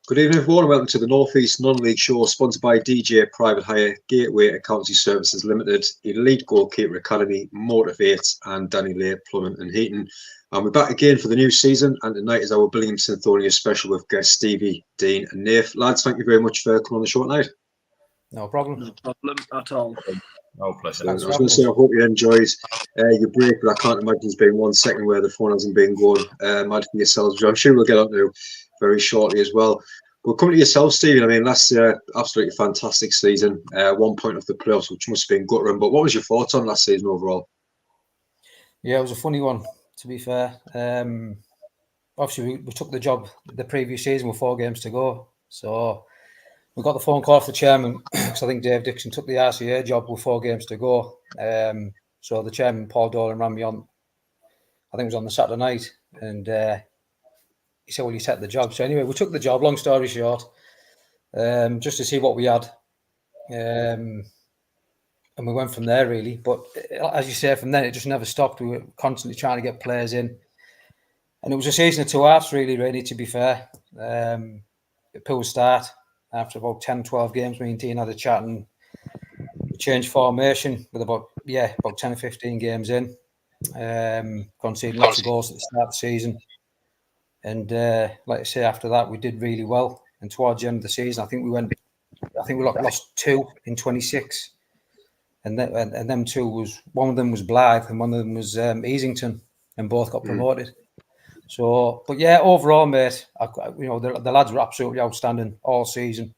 Good evening, everyone, and welcome to the North East Non-League Show, sponsored by DJ Private Hire, Gateway Accountancy Services Limited, Elite Goalkeeper Academy, Motivate, and Danny Lay Plumbing and Heating. And we're back again for the new season, and tonight is our Billingham Synthonia special with guests Stevie, Dean, and Nath. Lads, thank you very much for coming on the show tonight. No problem. No problem at all. Oh, pleasure. I was going to say, I hope you enjoyed your break, but I can't imagine there's been 1 second where the phone hasn't been going mad for yourselves, which I'm sure we'll get on to very shortly as well. We'll come to yourself, Stephen. I mean, last year, absolutely fantastic season. 1 point off the playoffs, which must have been gut-run. But what was your thoughts on last season overall? Yeah, it was a funny one, to be fair. Obviously, we took the job the previous season with 4 games to go. So we got the phone call off the chairman, because I think Dave Dixon took the RCA job with 4 games to go. So the chairman, Paul Dolan, ran me on, I think it was on the Saturday night, and he said, well, you take the job. So anyway, we took the job, long story short, just to see what we had. And we went from there, really. But as you say, from then, it just never stopped. We were constantly trying to get players in. And it was a season of 2 halves, really, to be fair. A poor start. After about 10, 12 games, me and Dean had a chat and we changed formation with about 10 or 15 games in. Conceding lots of goals at the start of the season. And like I say, after that, we did really well. And towards the end of the season, I think we lost 2 in 26. And them 2 was, one of them was Blythe and one of them was Easington, and both got promoted. So, but yeah, overall, mate, the lads were absolutely outstanding all season.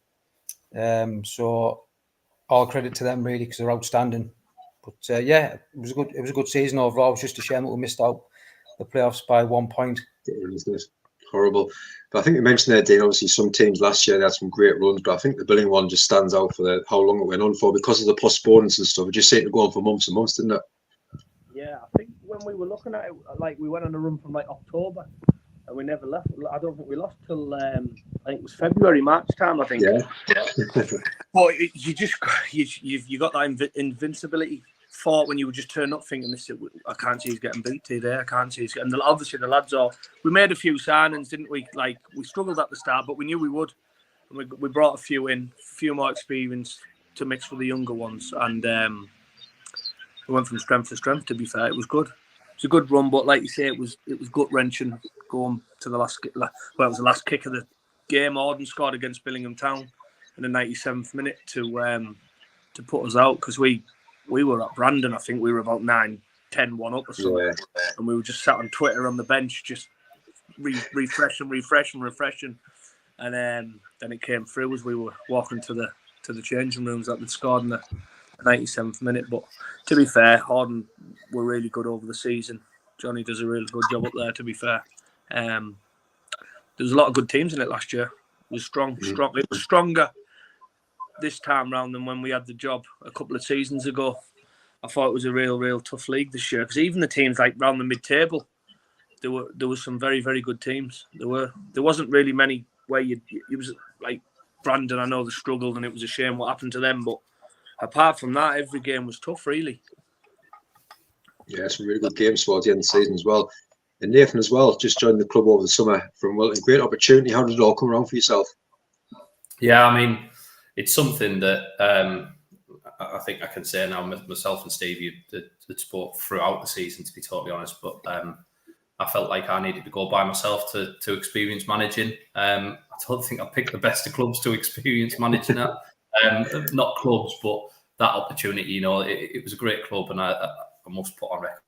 So, all credit to them really, because they're outstanding. But yeah, it was a good season overall. It was just a shame that we missed out the playoffs by 1 point. Horrible. But I think you mentioned there, Dean, obviously some teams last year they had some great runs, but I think the Billingham one just stands out for how long it went on for because of the postponements and stuff. It just seemed to go on for months and months, didn't it? Yeah, I think when we were looking at it, like we went on a run from like October and we never left. I don't think we lost till I think it was February, March time, I think. Yeah. But you got that invincibility thought when you would just turn up thinking, this, I can't see he's getting beat today. I can't see he's getting. And obviously the lads are. We made a few signings, didn't we? Like we struggled at the start, but we knew we would. And we brought a few in, a few more experience to mix with the younger ones, and we went from strength to strength. To be fair, it was good. It was a good run, but like you say, it was gut wrenching going to the last. Well, it was the last kick of the game. Auden scored against Billingham Town in the 97th minute to put us out, because we were at Brandon. I think we were about 9-10-1 up or something, and we were just sat on Twitter on the bench, just refreshing, and then it came through as we were walking to the changing rooms that they'd scored in the 97th minute. But to be fair, Auden were really good over the season. Johnny does a really good job up there, to be fair. There was a lot of good teams in it last year. It was strong. It was stronger this time round than when we had the job a couple of seasons ago. I thought it was a real tough league this year, because even the teams like round the mid-table, there was some very, very good teams. There wasn't really many where it was like Brandon. I know they struggled and it was a shame what happened to them, but apart from that, every game was tough, really. Yeah, some really good games towards the end of the season as well. And Nathan as well, just joined the club over the summer from Wilton. Great opportunity. How did it all come around for yourself? Yeah, I mean, it's something that I think I can say now, myself and Steve had spoke throughout the season, to be totally honest, but I felt like I needed to go by myself to experience managing. I don't think I picked the best of clubs to experience managing at. Not clubs, but that opportunity, it was a great club, and I must put on record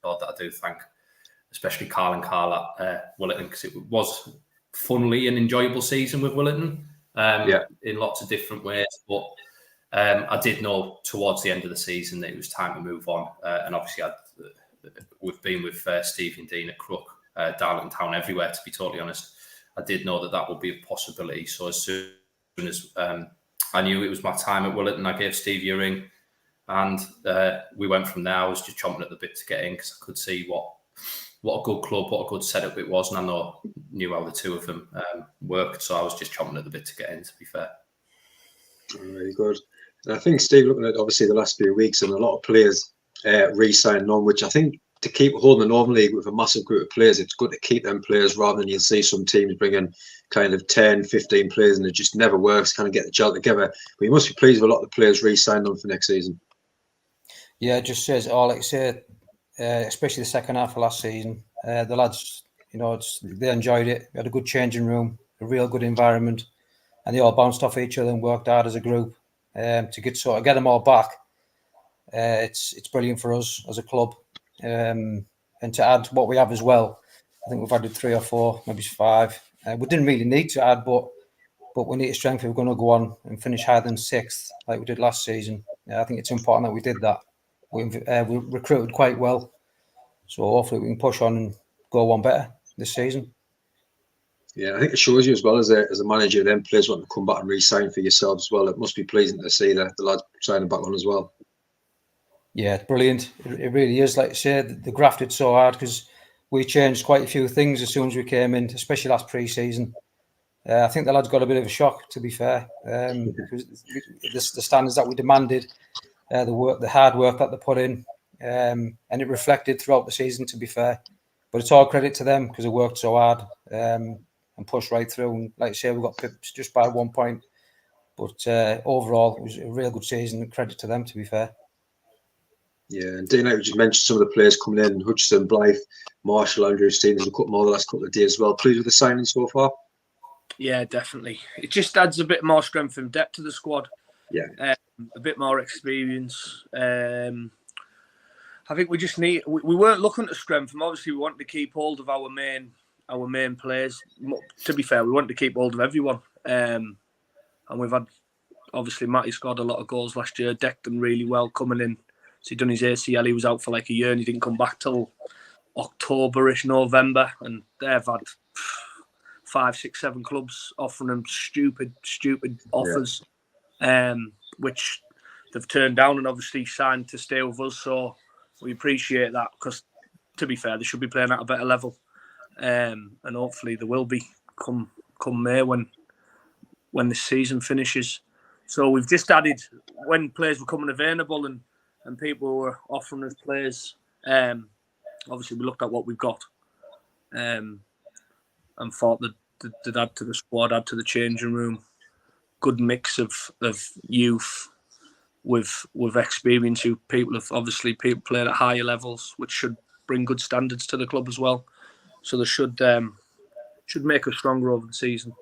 that I do thank especially Carl and Carl at Wilton, because it was funnily an enjoyable season with Wilton in lots of different ways. But I did know towards the end of the season that it was time to move on, and obviously we've been with Steve and Dean at Crook, Darlington Town, everywhere, to be totally honest. I did know that would be a possibility. So as soon as I knew it was my time at Wilton, I gave Steve a ring, and we went from there. I was just chomping at the bit to get in, because I could see what a good club, what a good setup it was, and I knew how the two of them worked. So I was just chomping at the bit to get in, to be fair. Very good. And I think, Steve, looking at obviously the last few weeks, and a lot of players re-signing on, which I think to keep holding the Northern League with a massive group of players, it's good to keep them players rather than you see some teams bring in kind of 10, 15 players and it just never works, kind of get the gel together. But you must be pleased with a lot of the players re-signed on for next season. Yeah, it just says all, like I say, especially the second half of last season. The lads, they enjoyed it. We had a good changing room, a real good environment, and they all bounced off each other and worked hard as a group to get them all back. It's brilliant for us as a club, and to add what we have as well. I think we've added 3 or 4, maybe 5. We didn't really need to add, but we need to strengthen. We're going to go on and finish higher than 6th, like we did last season. I think it's important that we did that. We recruited quite well, so hopefully we can push on and go one better this season. Yeah, I think it shows you as well as a manager, then players want to come back and re-sign for yourselves as well. It must be pleasing to see the lads signing back on as well. Yeah, it's brilliant. It really is. Like I said, they grafted so hard because we changed quite a few things as soon as we came in, especially last pre-season. I think the lads got a bit of a shock, to be fair, because the standards that we demanded, the hard work that they put in, and it reflected throughout the season, to be fair. But it's all credit to them because they worked so hard and pushed right through. And like I say, we got pipped just by 1 point. But overall, it was a real good season. Credit to them, to be fair. Yeah, and Dean, like we just mentioned some of the players coming in: Hutchison, Blythe, Marshall, Andrew, Steen. There's a couple more the last couple of days as well. Pleased with the signings so far? Yeah, definitely. It just adds a bit more strength and depth to the squad. Yeah, a bit more experience. I think we just need. We weren't looking at strength, and obviously we wanted to keep hold of our main players. To be fair, we wanted to keep hold of everyone, and we've had obviously Matty scored a lot of goals last year. Decked them really well coming in. So he'd done his ACL. He was out for like a year, and he didn't come back till October-ish, November, and they've had 5, 6, 7 clubs offering them stupid offers, which they've turned down and obviously signed to stay with us. So we appreciate that because, to be fair, they should be playing at a better level, and hopefully they will be come May when this season finishes. So we've just added when players were coming available and people were offering us players. Obviously, we looked at what we've got and thought that they'd add to the squad, add to the changing room. Good mix of youth with experience. People played at higher levels, which should bring good standards to the club as well. So they should make us stronger over the season.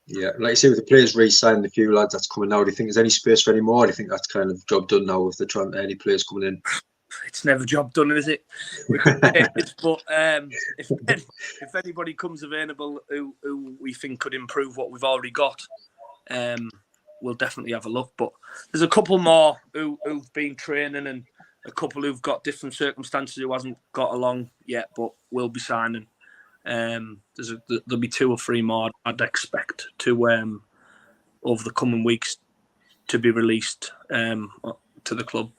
Yeah, like you say, with the players re-signing, a few lads that's coming now, do you think there's any space for any more? Do you think that's kind of job done now with any players coming in? It's never job done, is it? But if anybody comes available who we think could improve what we've already got, we'll definitely have a look. But there's a couple more who've been training and a couple who've got different circumstances who hasn't got along yet, but will be signing. There'll be 2 or 3 more I'd expect to over the coming weeks to be released to the club.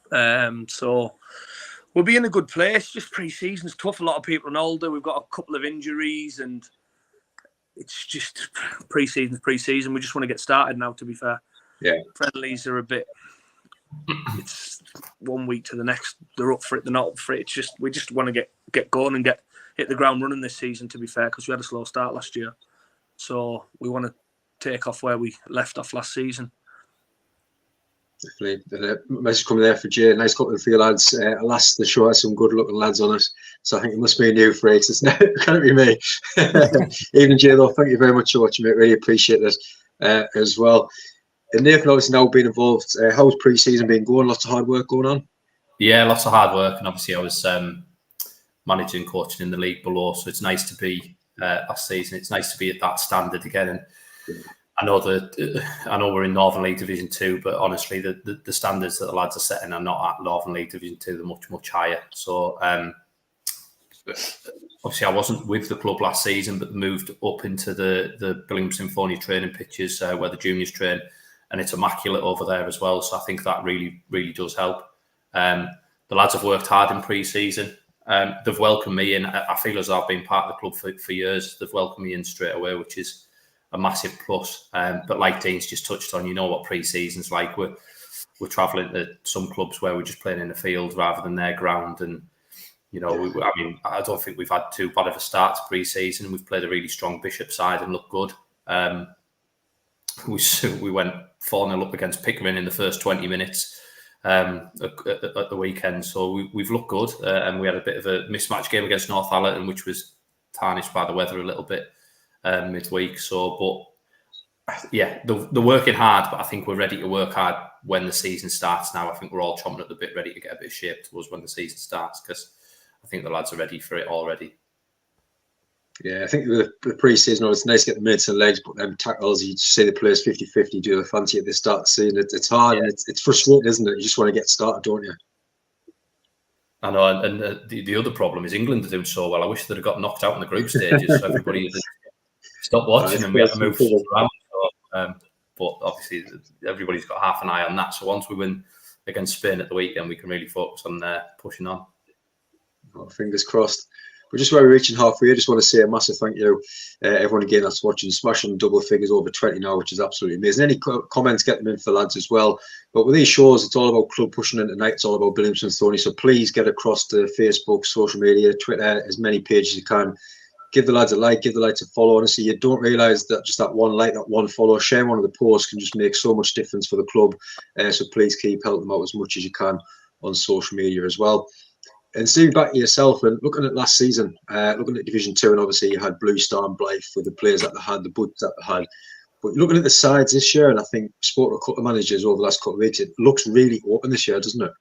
So we'll be in a good place. Just pre-season's tough. A lot of people are older. We've got a couple of injuries, and it's just pre-season's pre-season. We just want to get started now. To be fair, yeah, friendlies are a bit. It's 1 week to the next. They're up for it. They're not up for it. It's just we just want to get going and hit the ground running this season, to be fair, because we had a slow start last year. So we want to take off where we left off last season. Definitely. The message coming there for Jay. Nice couple of you lads. Alas, the show has some good looking lads on it. So I think it must be a new phrase. It's not, can't be me. Even Jay, though, thank you very much for watching, mate. Really appreciate it as well. And Nathan, obviously now being involved, how's pre-season been going? Lots of hard work going on? Yeah, lots of hard work. And obviously I was managing, coaching in the league below, so it's nice to be last season. It's nice to be at that standard again. And I know we're in Northern League Division 2, but honestly, the standards that the lads are setting are not at Northern League Division 2. They're much higher. So obviously, I wasn't with the club last season, but moved up into the Billingham Synthonia training pitches where the juniors train, and it's immaculate over there as well. So I think that really does help. The lads have worked hard in pre-season. They've welcomed me in. I feel as though I've been part of the club for years. They've welcomed me in straight away, which is a massive plus. But like Dean's just touched on, you know what pre-season's like. We're travelling to some clubs where we're just playing in the field rather than their ground, and I don't think we've had too bad of a start to pre-season. We've played a really strong Bishop side and looked good. We went 4-0 up against Pickering in the first 20 minutes at the weekend. So we've looked good. And we had a bit of a mismatch game against Northallerton, which was tarnished by the weather a little bit midweek. So, but yeah, they're working hard, but I think we're ready to work hard when the season starts now. I think we're all chomping at the bit, ready to get a bit of shape towards when the season starts, because I think the lads are ready for it already. Yeah, I think the pre-season, it's nice to get the minutes and legs, but them tackles, you say the players 50-50, do the fancy at the start of the season. It's hard, and it's frustrating, isn't it? You just want to get started, don't you? I know, and the other problem is England are doing so well. I wish they'd have got knocked out in the group stages, so everybody had stopped watching and we had to move around. So, but obviously, everybody's got half an eye on that. So once we win against Spain at the weekend, we can really focus on pushing on. Oh, fingers crossed. We're just we're reaching halfway. I just want to say a massive thank you, everyone again that's watching, smashing double figures over 20 now, which is absolutely amazing. Any comments, get them in for the lads as well. But with these shows, it's all about club pushing in tonight. It's all about Billingham Synthonia. So please get across to Facebook, social media, Twitter, as many pages as you can. Give the lads a like, give the lads a follow. Honestly, you don't realise that just that one like, that one follow, sharing one of the posts can just make so much difference for the club. So please keep helping them out as much as you can on social media as well. And Steve, back to yourself and looking at last season, looking at Division 2, and obviously you had Blue Star and Blythe with the players that they had, the buds that they had. But looking at the sides this year, and I think spoke to a couple of managers over the last couple of weeks, it looks really open this year, doesn't it?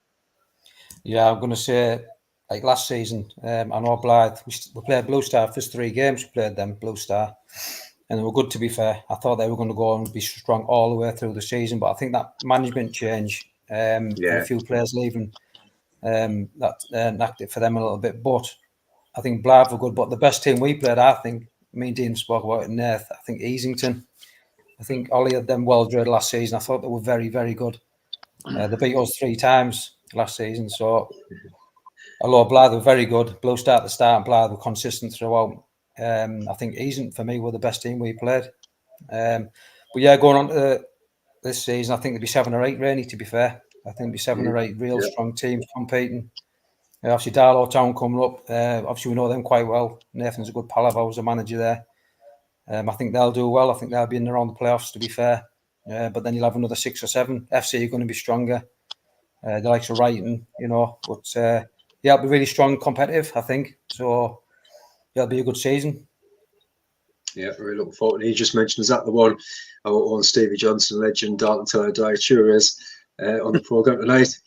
Yeah, I'm going to say, like last season, I know Blythe, we played Blue Star first 3 games, we played them, Blue Star, and they were good, to be fair. I thought they were going to go and be strong all the way through the season, but I think that management change, and a few players leaving, that knocked it for them a little bit. But I think Blythe were good. But the best team we played, I think, me and Dean spoke about it in Nath, I think Easington. I think Ollie had them well drilled last season. I thought they were very, very good. They beat us 3 times last season. So, although Blythe were very good, Blue Star at the start and Blythe were consistent throughout. I think Easington, for me, were the best team we played. But yeah, going on to this season, I think there'd be 7 or 8, really, to be fair. I think there'd be 7 or 8 real strong teams competing. Obviously, Darlow Town coming up. Obviously, we know them quite well. Nathan's a good pal of ours, a manager there. I think they'll do well. I think they'll be in around the playoffs, to be fair. But then you'll have another 6 or 7. FC are going to be stronger. The likes of Wrighton, But yeah, it'll be really strong, competitive, I think. So yeah, it'll be a good season. Yeah, really looking forward. He just mentioned, is that the one on Stevie Johnson, legend, Dalton till I die? Sure is, on the programme tonight.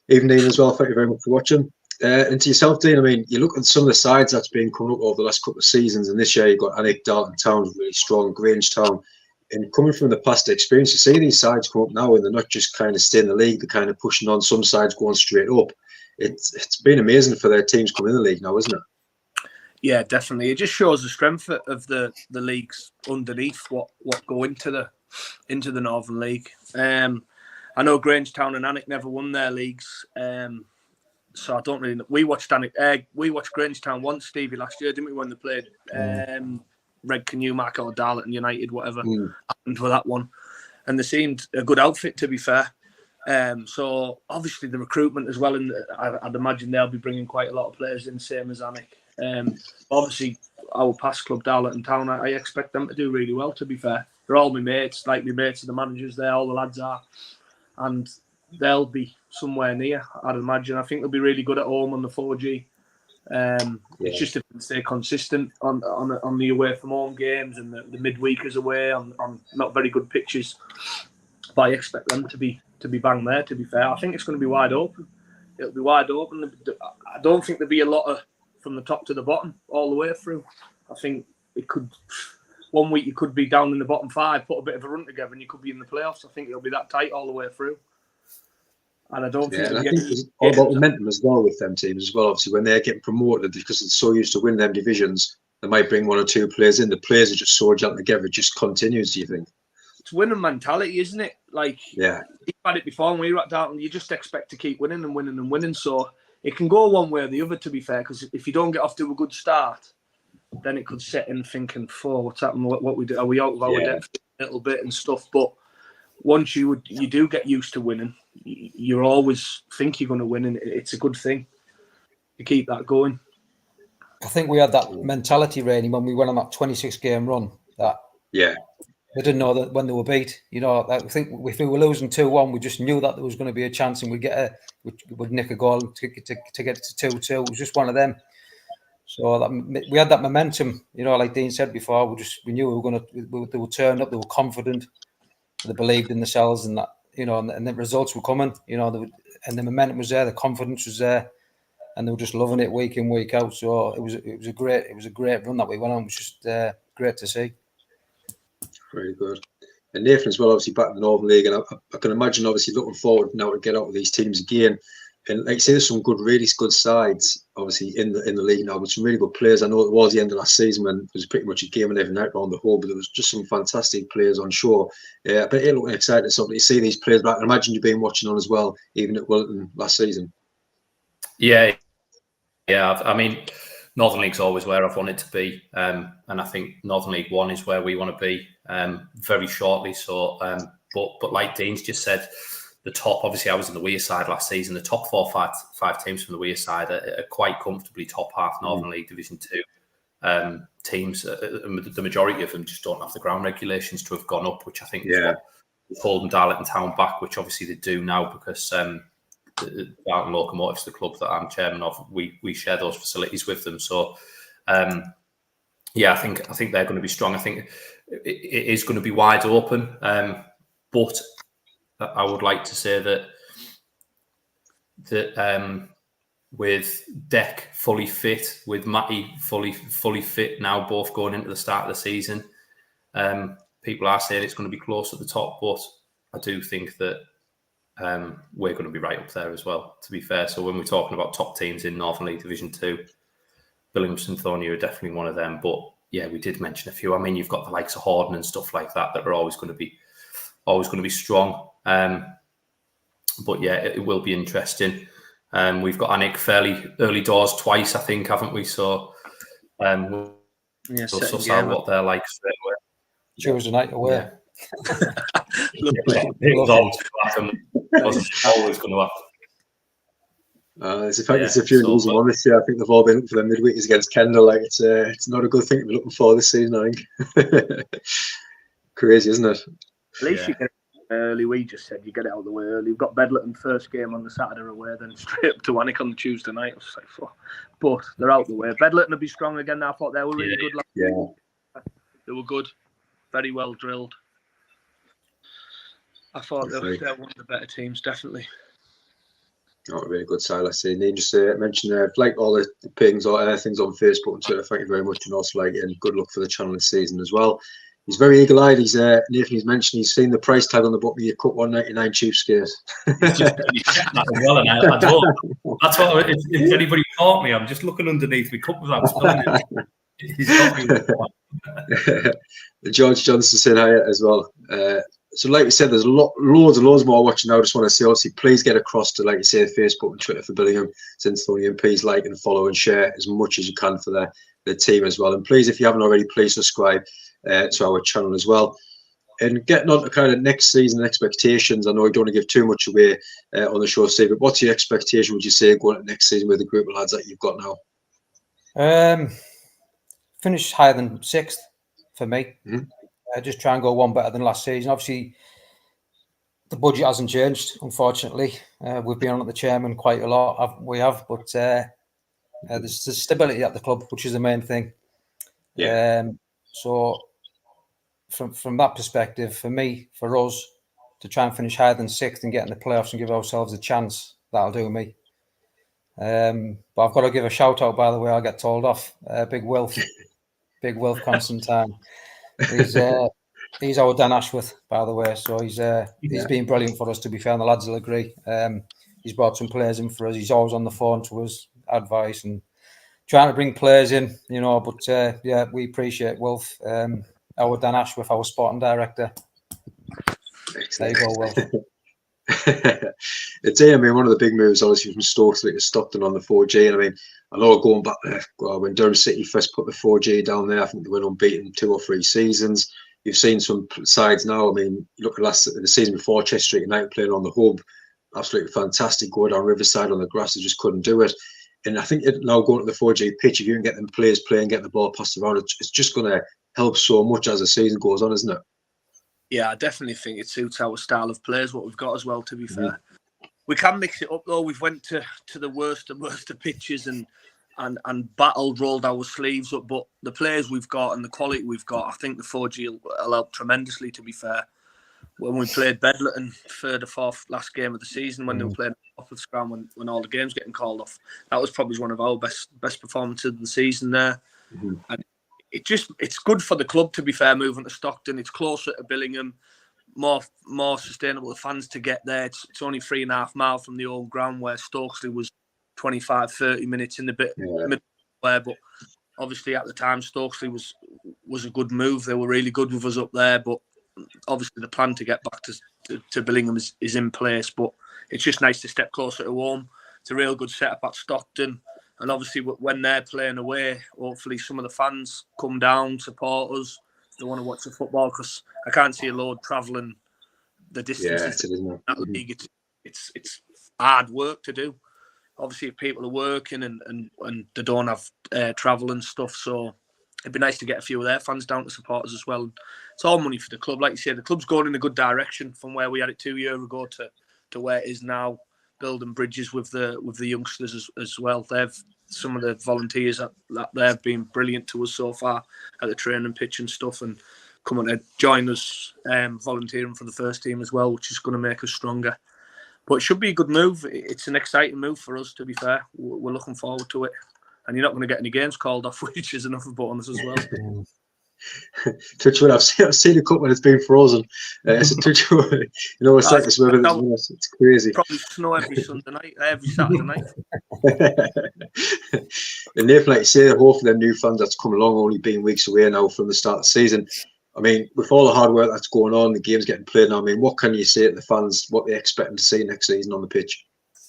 Evening as well. Thank you very much for watching. And to yourself, Dean, I mean, you look at some of the sides that's been coming up over the last couple of seasons, and this year you've got Alnwick, Dalton Town, really strong, Grangetown. And coming from the past experience, you see these sides come up now and they're not just kind of staying in the league, they're kind of pushing on, some sides going straight up. It's been amazing for their teams coming in the league now, isn't it? Yeah, definitely. It just shows the strength of the leagues underneath what go into the Northern League. I know Grangetown and Alnwick never won their leagues, so I don't really know. We watched Grangetown once, Stevie, last year, didn't we, when they played Redcar, Newmarket or Darlington United, whatever happened with that one. And they seemed a good outfit, to be fair. So obviously the recruitment as well, and I'd imagine they'll be bringing quite a lot of players in, same as Alnwick. Obviously our past club, Darlington Town, I expect them to do really well, to be fair. They're all my mates, like my mates are the managers there, all the lads are. And they'll be somewhere near, I'd imagine. I think they'll be really good at home on the 4G. It's just if they stay consistent on the away from home games and the midweekers away on not very good pitches. But I expect them to be bang there, to be fair. I think it's going to be wide open. It'll be wide open. I don't think there'll be a lot of from the top to the bottom all the way through. I think it could... One week you could be down in the bottom 5, put a bit of a run together, and you could be in the playoffs. I think it'll be that tight all the way through. And I don't think... I think it's all about momentum as well with them teams as well. Obviously, when they're getting promoted, because they're so used to winning them divisions, they might bring 1 or 2 players in. The players are just so gelling together. It just continues, do you think? It's winning mentality, isn't it? Like, yeah, we've had it before when we were at Darton. You just expect to keep winning and winning and winning. So it can go one way or the other, to be fair, because if you don't get off to a good start, then it could set in thinking, what's happening? What we do? Are we out of our depth a little bit and stuff? But once you do get used to winning, you always think you're going to win, and it's a good thing. keep that going. I think we had that mentality, really, when we went on that 26-game run. That they didn't know that when they were beat. You know, I think if we were losing 2-1, we just knew that there was going to be a chance, and we'd nick a goal to get to 2-2. It was just one of them. So we had that momentum. You know, like Dean said before, we knew they were turned up. They were confident. They believed in themselves, and that, you know, and the results were coming. You know, and the momentum was there. The confidence was there. And they were just loving it week in, week out. So it was a great run that we went on. It was just great to see. Very good. And Nathan as well, obviously back in the Northern League, and I can imagine obviously looking forward now to get out with these teams again. And like you say, there's some really good sides obviously in the league now with some really good players. I know it was the end of last season when it was pretty much a game and every night around the whole, but there was just some fantastic players on show. Yeah, but it looking exciting to see these players back. I imagine you've been watching on as well, even at Wilton last season. Yeah. I mean, Northern League's always where I've wanted to be, and I think Northern League 1 is where we want to be very shortly. So, but like Dean's just said, the top. Obviously, I was in the Weir side last season. The top 4 or 5 teams from the Weir side are quite comfortably top half Northern League Division 2 teams. The majority of them just don't have the ground regulations to have gone up, which I think is what Holden, Darlington and Town back, which obviously they do now because. Darlington Locomotives, the club that I'm chairman of, we share those facilities with them. So, I think they're going to be strong. I think it is going to be wide open. But I would like to say that with Deck fully fit, with Matty fully fit now, both going into the start of the season, people are saying it's going to be close at the top. But I do think that. We're going to be right up there as well, to be fair. So when we're talking about top teams in Northern League Division 2, Billingham, Synthonia are definitely one of them. But yeah, we did mention a few. I mean, you've got the likes of Horden and stuff like that are always going to be strong. But yeah, it will be interesting. We've got Anik fairly early doors twice, I think, haven't we? So we'll suss out what they're like straight away. Tuesday night away. Yeah. Always going to happen. There's a few losing one this year. I think they've all been up for their midweeks against Kendal. Like it's not a good thing to be looking for this season, I think. Crazy, isn't it? At least you get it early. We just said you get it out of the way early. We've got Bedletton first game on the Saturday away, then straight up to Wannick on the Tuesday night. But they're out of the way. Bedletton will be strong again. I thought they were really good. They were good, very well drilled. I thought they're one of the better teams, definitely. Not a really good side, I see. And just mention like all the pings or things on Facebook and Twitter. Thank you very much, and also and good luck for the channel this season as well. He's very eagle-eyed. Nathan's mentioned he's seen the price tag on the bottom of your Cup 199 cheapskate. He's just that as well, and I don't. That's what. If anybody caught me, I'm just looking underneath my cup without spilling it. He's got me. George Johnson saying hi as well. So like you said, there's loads and loads more watching now. I just want to say, obviously, please get across to, like you say, Facebook and Twitter for Billingham, Synthonia, and please like and follow and share as much as you can for the team as well. And please, if you haven't already, please subscribe to our channel as well. And getting on to kind of next season expectations, I know you don't want to give too much away on the show, Steve, but what's your expectation, would you say, going into next season with the group of lads that you've got now? Finish higher than 6th for me. Just try and go one better than last season. Obviously, the budget hasn't changed, unfortunately. We've been on at the chairman quite a lot. We have, but there's stability at the club, which is the main thing. So from that perspective, for me, for us, to try and finish higher than 6th and get in the playoffs and give ourselves a chance, that'll do me. But I've got to give a shout out, by the way, I'll get told off. Big Wilf Constantine. He's our Dan Ashworth, by the way. So he's been brilliant for us, to be fair, and the lads will agree. He's brought some players in for us. He's always on the phone to us, advice and trying to bring players in, you know. But we appreciate Wilf, our Dan Ashworth, our sporting director. Excellent. There you go, Wilf. I mean, one of the big moves, obviously, from Stoke to Stockton on the 4G. And I mean, I know going back there, when Durham City first put the 4G down there, I think they went unbeaten 2 or 3 seasons. You've seen some sides now. I mean, look at the season before, Chester United playing on the hub. Absolutely fantastic. Going down Riverside on the grass, they just couldn't do it. And I think now going to the 4G pitch, if you can get them players playing, get the ball passed around, it's just going to help so much as the season goes on, isn't it? Yeah, I definitely think it suits our style of players, what we've got as well, to be fair. We can mix it up, though. We've went to the worst and worst of pitches and battled, rolled our sleeves up. But the players we've got and the quality we've got, I think the 4G will help tremendously, to be fair. When we played Bedlington, third or fourth last game of the season, when they were playing off of scrum, when all the games getting called off, that was probably one of our best performances of the season there. And it's good for the club, to be fair, moving to Stockton. It's closer to Billingham, more sustainable for fans to get there. It's only 3.5 miles from the old ground, where Stokesley was 25-30 minutes in the middle there. But obviously at the time, Stokesley was a good move. They were really good with us up there, but obviously the plan to get back to Billingham is in place. But it's just nice to step closer to home. It's a real good setup at Stockton. And obviously when they're playing away, hopefully some of the fans come down, support us. They want to watch the football, because I can't see a load travelling the distances in that league. It's hard work to do. Obviously, if people are working and they don't have travel and stuff, so it'd be nice to get a few of their fans down to support us as well. It's all money for the club, like you said. The club's going in a good direction from where we had it 2 years ago to where it is now. Building bridges with the youngsters as well. Some of the volunteers that they've been brilliant to us so far at the training pitch and stuff, and coming to join us volunteering for the first team as well, which is going to make us stronger. But it should be a good move. It's an exciting move for us, to be fair. We're looking forward to it. And you're not going to get any games called off, which is another bonus as well. Touch wood, I've seen a couple when it's been frozen. It's a touch wood. It's like this weather. It's crazy. Probably snow every Sunday night, every Saturday night. And Nathan, like you say, hopefully the new fans that's come along, only been weeks away now from the start of the season. I mean, with all the hard work that's going on, the game's getting played now. I mean, what can you say to the fans, what they're expecting to see next season on the pitch?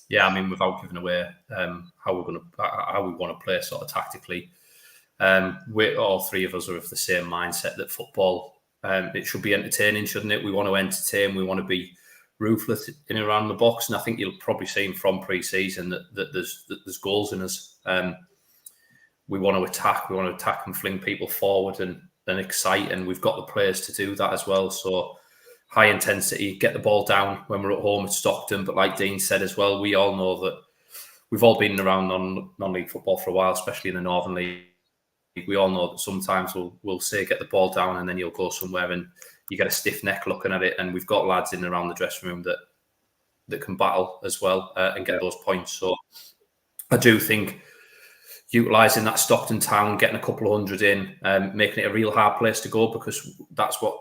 Yeah, I mean, without giving away how we want to play sort of tactically. We all three of us are of the same mindset that football, it should be entertaining, shouldn't it? We want to entertain, we want to be ruthless in and around the box, and I think you'll probably see from pre-season that there's goals in us. We want to attack and fling people forward and excite, and we've got the players to do that as well. So high intensity, get the ball down when we're at home at Stockton. But like Dean said as well, we all know that we've all been around non-league football for a while, especially in the Northern League. We all know that sometimes we'll say get the ball down, and then you'll go somewhere and you get a stiff neck looking at it. And we've got lads in and around the dressing room that can battle as well and get those points. So I do think utilising that Stockton town, getting a couple of hundred in, making it a real hard place to go, because that's what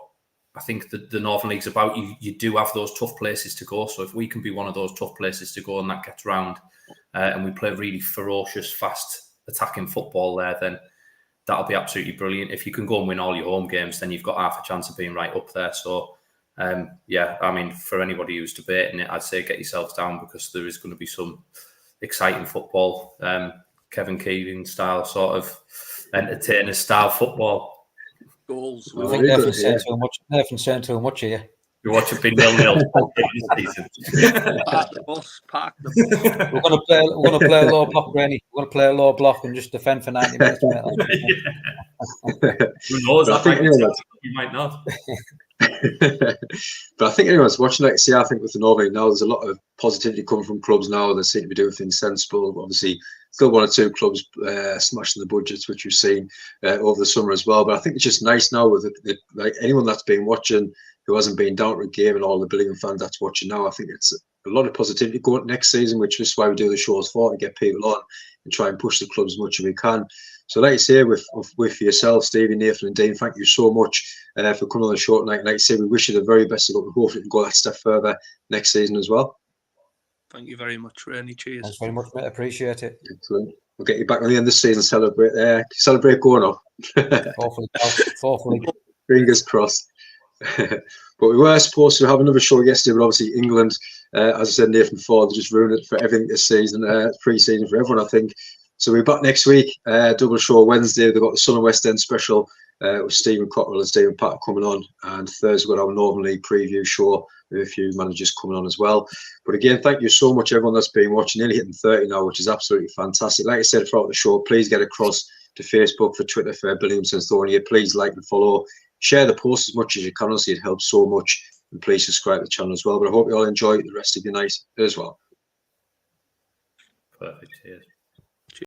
I think the Northern League's about. You do have those tough places to go. So if we can be one of those tough places to go and that gets round and we play really ferocious, fast attacking football there, then that'll be absolutely brilliant. If you can go and win all your home games, then you've got half a chance of being right up there. So, yeah, I mean, for anybody who's debating it, I'd say get yourselves down, because there is going to be some exciting football, Kevin Keegan style, sort of entertainer style football. Goals. I think Nathan's saying too much. Nathan's saying too much here. You're watching big 0-0 this season. Park the bus. We're going to play a low block, Rennie. We're going to play a low block and just defend for 90 minutes. Who knows? We might not. But I think anyone's watching, like, see, I think with the Northern now, there's a lot of positivity coming from clubs now that seem to be doing things sensible. Obviously, still one or two clubs smashing the budgets, which we've seen over the summer as well. But I think it's just nice now with like anyone that's been watching who hasn't been down to a game, and all the Billingham fans that's watching now. I think it's a lot of positivity going next season, which is why we do the shows for, to get people on and try and push the club as much as we can. So like you say, with yourself, Stevie, Nathan and Dean, thank you so much for coming on the show tonight. Like you say, we wish you the very best of luck, and hopefully we can go that step further next season as well. Thank you very much, Rennie. Cheers. Thanks very much, mate. Appreciate it. Excellent. We'll get you back on the end of the season, celebrate going off. Hopefully. Fingers crossed. But we were supposed to have another show yesterday, but obviously England, as I said, Nathan Ford, just ruined it for everything this season, pre-season for everyone, I think. So we're back next week, double show Wednesday. They've got the Sun and West End special with Stephen Cotterill and Stephen Patter coming on, and Thursday we've got our Northern League preview show with a few managers coming on as well. But again, thank you so much everyone that's been watching, nearly hitting 30 now, which is absolutely fantastic. Like I said throughout the show, please get across to Facebook, for Twitter, for Billingham Synthonia. Please like and follow, share the post as much as you can. Honestly, it helps so much, and please subscribe to the channel as well. But I hope you all enjoy the rest of your night as well. Perfect. Cheers.